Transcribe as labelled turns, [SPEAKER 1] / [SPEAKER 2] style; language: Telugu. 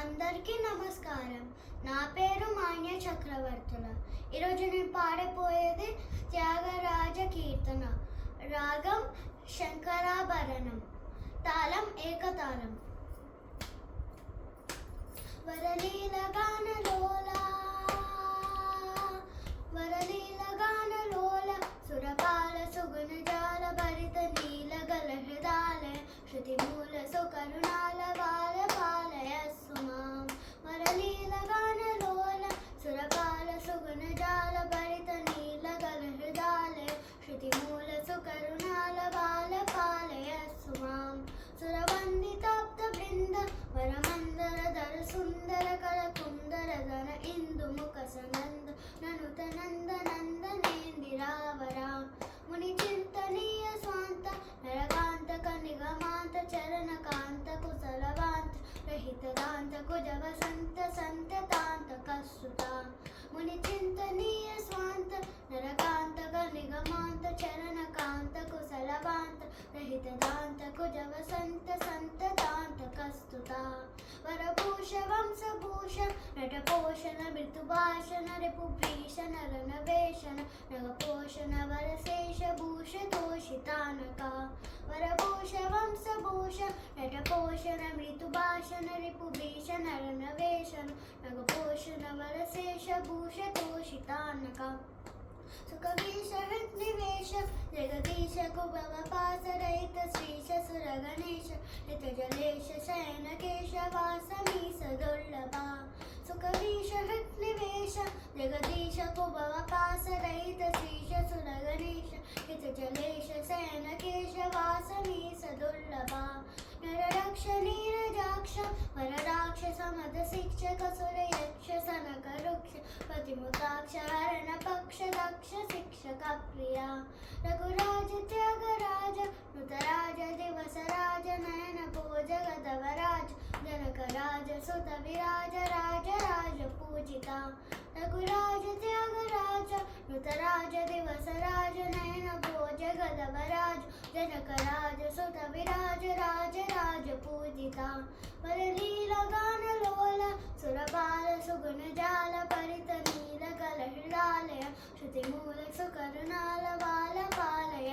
[SPEAKER 1] అందరికీ నమస్కారం. నా పేరు మాన్య చక్రవర్తుల. ఈరోజు నేను పాడపోయేది త్యాగరాజ కీర్తన. రాగం శంకరాభరణం, తాళం ఏకతాళం. వరలీల గానలోలా వరలీల గానలోల సురపాల సుగుణ జాల భరిత నీల గల హృదాలయ శృతి మూల సుకరుణాల బాల పాలయ సుమాం. వరలీల గానలోల సురపాల సుగుణ జాల భరిత నీల గల హృదాలయ శృతి మూల సుకరుణాల బాల పాలయ సుమాం. సురవందితాప్త బృంద వరమందర ధర సుందర కల కుందర ధన ఇందు ముఖ సనంద ననుత నంద నందనేందిరావరా ముని చింతనీయ స్వాంత నరకాంత కనిగమాంత చరణ కాంత కుశలవాంత రహిత దాంత కుజ వసంత సంతతాంత కస్తుత ముని చింతనీయ స్వాంత నరకాంత కనిగమాంత చరణ కాంత కుశలవాంత రహిత దాంత కుజ వసంత సంతతాంత కస్తుత వరభూష వంశభూష నటపోషణ మృతుభాషణ రిపుభీషణ రణవేషణ నగపోషణ వరశేష భూష తోషితానక వరభూష వంశభూష నటపోషణ మృతుభాషణ రిపుభీషణ రణవేషణ నగపోషణ వరశేష భూష తోషితానక సుఖవీష హృద్నివేశ జగదీశ కుభవపాసరహిత శ్రీశ సురగణేశ హితజలేశ శయన కేశవాసమీశ దుర్లభ సుఖవీష హృద్నివేశ జగదీశ కుభవపాసరహిత శ్రీశ సురగణేశ హితజలేశ శయన కేశవాసమీశ దుర్లభ నరరక్ష నీరజాక్ష వరరాక్ష మద శిక్షక సురయక్ష సనక వృక్ష పతిముతాక్ష హరణ పక్ష దక్ష శిక్షక ప్రియ రఘురాజ త్యాగరాజ నృతరాజ దివసరాజ నయన భోజ గదవరాజ జనకరాజ సుత విరాజ రాజ రాజ పూజిత రఘురాజ త్యాగరాజ నృతరాజ దివసరాజ నయన భోజ గదవరాజ జనకరాజ సుత విరాజ రాజ రాజ పూజిత వరలీల గానలోల సురపాల సుగుణ జాల పరిత నీల గల హృదాలయ శృతి మూల సుకరుణాల బాల పాలయ